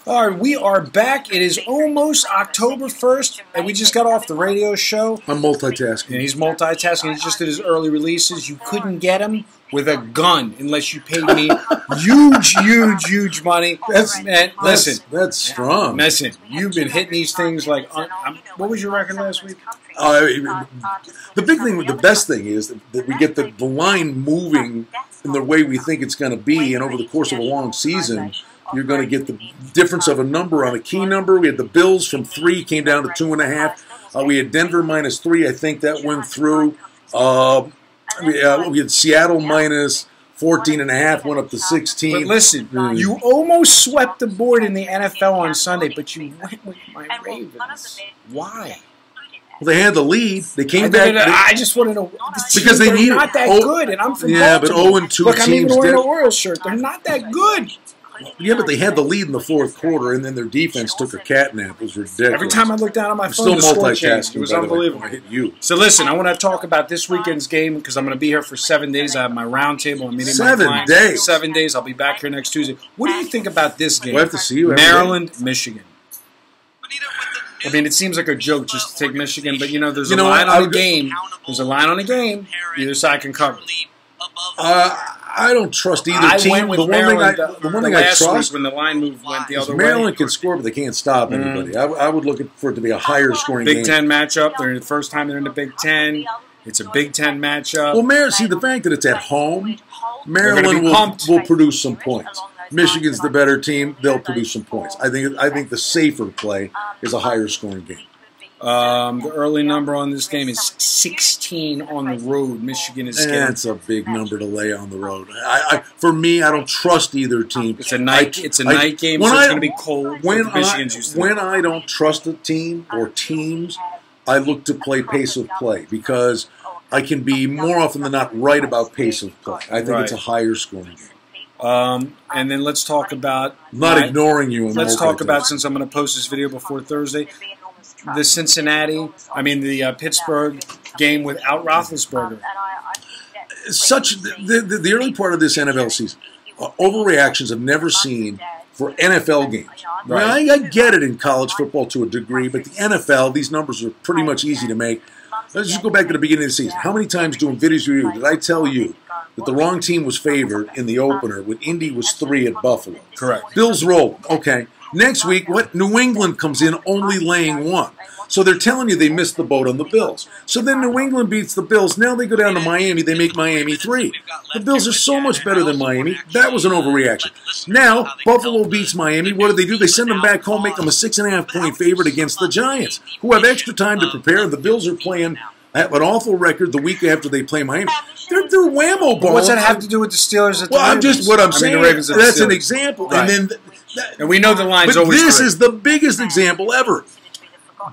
All right, we are back. It is almost October 1st, and we just got off the radio show. I'm multitasking. And he's multitasking. He just did his early releases. You couldn't get him with a gun unless you paid me huge money. Listen. That's strong. Listen, you've been hitting these things like... what was your record last week? The big thing, the best thing is that we get the line moving in the way we think it's going to be, and over the course of a long season, you're going to get the difference of a number on a key number. We had the Bills from 3, came down to 2.5. We had Denver -3. I think that went through. We had Seattle -14.5, went up to 16. But listen, you almost swept the board in the NFL on Sunday, but you went with my Ravens. Why? Well, they had the lead. They came back. I just want to know because they're not that good, and I'm from Baltimore. But 0-2 Look, I'm even wearing teams. an Orioles shirt. They're not that good. Yeah, but they had the lead in the fourth quarter, and then their defense took a catnap. It was ridiculous. Every time I looked down at my phone, still the score changed. multitasking. It was unbelievable. I hit you. So listen, I want to talk about this weekend's game because I'm going to be here for 7 days. I have my roundtable. I'm meeting my clients. 7 days. 7 days. I'll be back here next Tuesday. What do you think about this game? We'll have to see you every Maryland, Michigan. I mean, it seems like a joke just to take Michigan, but you know, there's a line on the game. There's a line on the game. Either side can cover. I don't trust either team. Went with the one thing I trust when the line move went the other way. Maryland can score, but they can't stop anybody. I would look for it to be a higher scoring Big game. Ten matchup. They're the first time they're in the Big Ten. It's a Big Ten matchup. Well, see, the fact that it's at home, Maryland will produce some points. Michigan's the better team. They'll produce some points. I think the safer play is a higher scoring game. The early number on this game is 16 on the road. Michigan is scared. That's a big number to lay on the road. For me, I don't trust either team. It's a night game, so it's going to be cold. When I don't trust a team or teams, I look to play pace of play because I can be more often than not right about pace of play. I think it's a higher scoring game. And then let's talk about... ignoring you. Let's talk about, since I'm going to post this video before Thursday, the Pittsburgh game without Roethlisberger. The early part of this NFL season, overreactions I've never seen for NFL games. Right. I mean, I get it in college football to a degree, but the NFL, these numbers are pretty much easy to make. Let's just go back to the beginning of the season. How many times doing videos with you did I tell you that the wrong team was favored in the opener when Indy was 3 at Buffalo? Correct. Bills roll. Okay. Next week, New England comes in only laying 1. So they're telling you they missed the boat on the Bills. So then New England beats the Bills. Now they go down to Miami. They make Miami 3. The Bills are so much better than Miami. That was an overreaction. Now, Buffalo beats Miami. What do? They send them back home, make them a 6.5-point favorite against the Giants, who have extra time to prepare. The Bills are playing at an awful record the week after they play Miami. They're whammo balls. What's that have to do with the Steelers? I'm saying. The Ravens that's an example. Right. And we know the line's but always this correct. is the biggest example ever.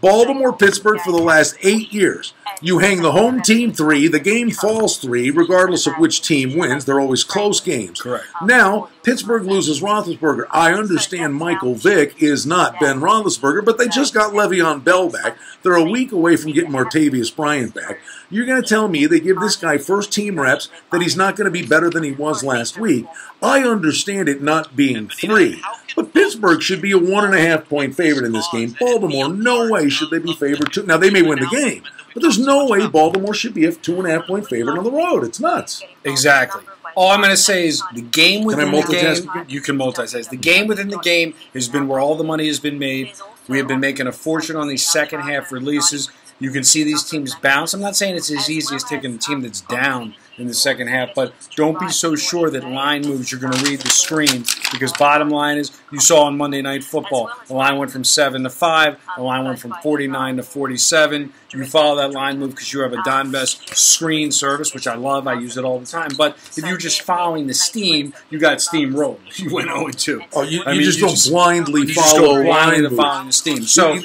Baltimore, Pittsburgh for the last 8 years. You hang the home team 3, the game falls 3, regardless of which team wins. They're always close games. Correct. Now, Pittsburgh loses Roethlisberger. I understand Michael Vick is not Ben Roethlisberger, but they just got Le'Veon Bell back. They're a week away from getting Martavius Bryant back. You're going to tell me they give this guy first-team reps, that he's not going to be better than he was last week. I understand it not being 3, but Pittsburgh should be a 1.5-point favorite in this game. Baltimore, no way should they be favored 2. Now, they may win the game, but there's no way Baltimore should be a 2.5-point favorite on the road. It's nuts. Exactly. All I'm going to say is the game within the multitask? game. You can multitask. The game within the game has been where all the money has been made. We have been making a fortune on these second-half releases. You can see these teams bounce. I'm not saying it's as easy as taking a team that's down in the second half, but don't be so sure that line moves, you're going to read the screen, because bottom line is, you saw on Monday Night Football, the line went from 7 to 5, the line went from 49 to 47. You follow that line move because you have a Don Best screen service, which I love. I use it all the time. But if you're just following the steam, you got steamrolled. You went 0-2. Oh, you just don't blindly follow the steam. So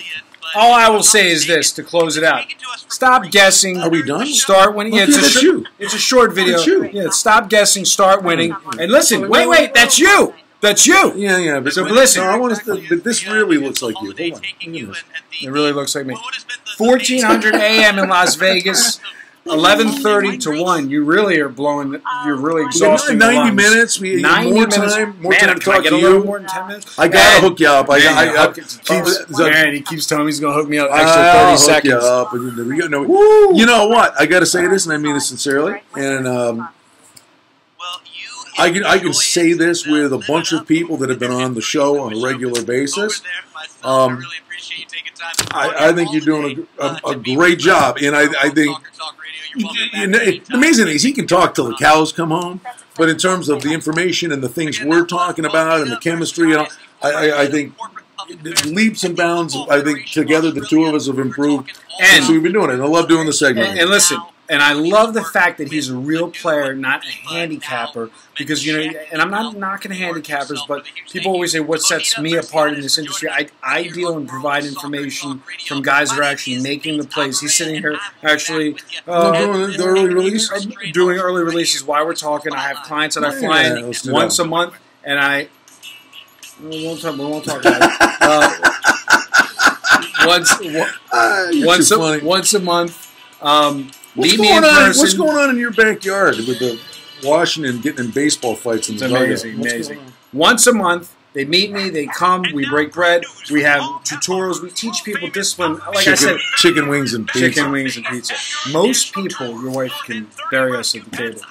all I will say is this to close it out. Stop guessing. Are we done? Start winning. Yeah, it's a short video. Yeah, stop guessing, start winning. And listen, wait, that's you. That's you. Yeah, but so listen. I want to. But this really looks like you. Hold on. It really looks like me. 1400 a.m. in Las Vegas. 11:30 to 1. You really are blowing. You're really exhausting. 90 minutes. We 90 more minutes. time. More Man, time to can I talk get to a little you. more than 10 minutes? I gotta hook you up. He keeps telling me he's gonna hook me up extra I'll 30 hook you seconds. up. You know what? I gotta say this, and I mean this sincerely. And I can say this with a bunch of people that have been on the show on a regular basis. I think you're doing a great job, and I think the amazing thing is he can talk till the cows come home. But in terms of the information and the things we're talking about and the chemistry, I think leaps and bounds. I think together the two of us have improved since we've been doing it. And I love doing the segment. And listen, and I love the fact that he's a real player, not a handicapper. Because, you know, and I'm not knocking handicappers, but people always say, what sets me apart in this industry? I deal and provide information from guys that are actually making the plays. He's sitting here actually doing the early release? Doing early releases while we're talking. I have clients that I fly in once a month, and we won't talk about it. Once a month. What's going on in your backyard with the Washington getting in baseball fights? It's amazing. Once a month, they meet me, they come, we break bread, we have tutorials, we teach people discipline. Like I said, chicken wings and pizza. Chicken wings and pizza. Most people, your wife can bury us at the table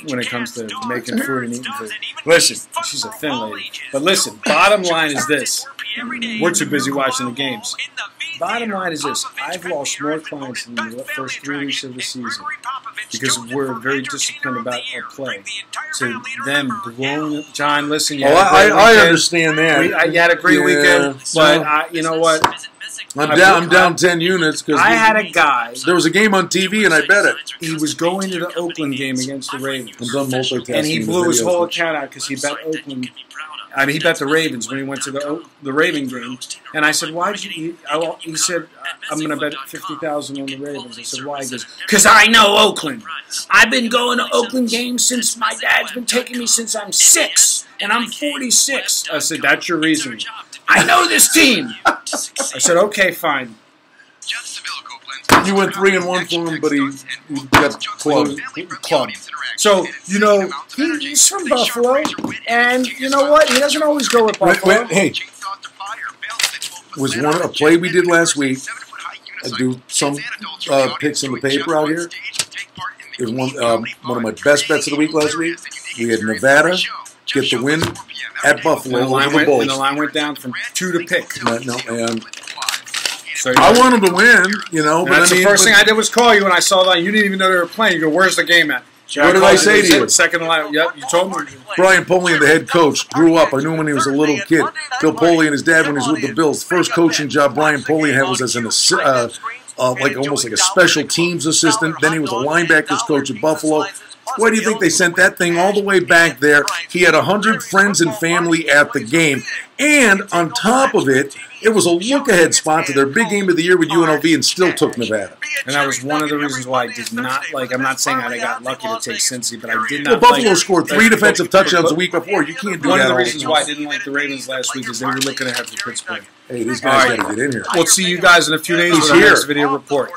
when it comes to making food and eating food. Listen, she's a thin lady. But listen, bottom line is this. We're too busy watching the games. Bottom line is this. I've lost more clients in the first 3 weeks of the season because we're very disciplined about our play. To them blowing up. John, listen, I understand that. You had a great weekend, but you know what? I'm down 10 units because I had a guy. There was a game on TV and I bet it. He was going to the Oakland game against the Ravens. I'm done multitasking. And he blew his whole account out because he bet Oakland. I mean, he bet the Ravens when he went to the Raven game. And I said, why'd you? He said, I'm going to bet $50,000 on the Ravens. I said, why? He goes, because I know Oakland. I've been going to Oakland games since my dad's been taking me since I'm 6, and I'm 46. I said, that's your reason. I know this team. I said, okay, fine. You went 3-1 for him, but he got clubbed. So, you know, he's from Buffalo, and you know what? He doesn't always go with Buffalo. Hey, was a play we did last week. I do some picks in the paper out here. It was one of my best bets of the week last week. We had Nevada get the win at Buffalo. When the line went down from 2 to pick. So I want them to win, you know. But that's the first thing I did was call you when I saw that. You didn't even know they were playing. You go, where's the game at? What did I say to you? Second line. Yep, you told me. Brian Polian, the head coach, grew up. I knew him when he was a little kid. Bill Polian, his dad, when he was with the Bills. First coaching job Brian Polian had was as an almost like a special teams assistant. Then he was a linebackers coach at Buffalo. Why do you think they sent that thing all the way back there? He had 100 friends and family at the game. And on top of it, it was a look-ahead spot to their big game of the year with UNLV and still took Nevada. And that was one of the reasons why I did not like, I'm not saying I got lucky to take Cincy, but I did not Well, Buffalo scored 3 defensive touchdowns a week before. You can't do that. One of the reasons why I didn't like the Ravens last week is they were looking ahead for Pittsburgh. Hey, these guys got to get in here. We'll see you guys in a few days with our next video report.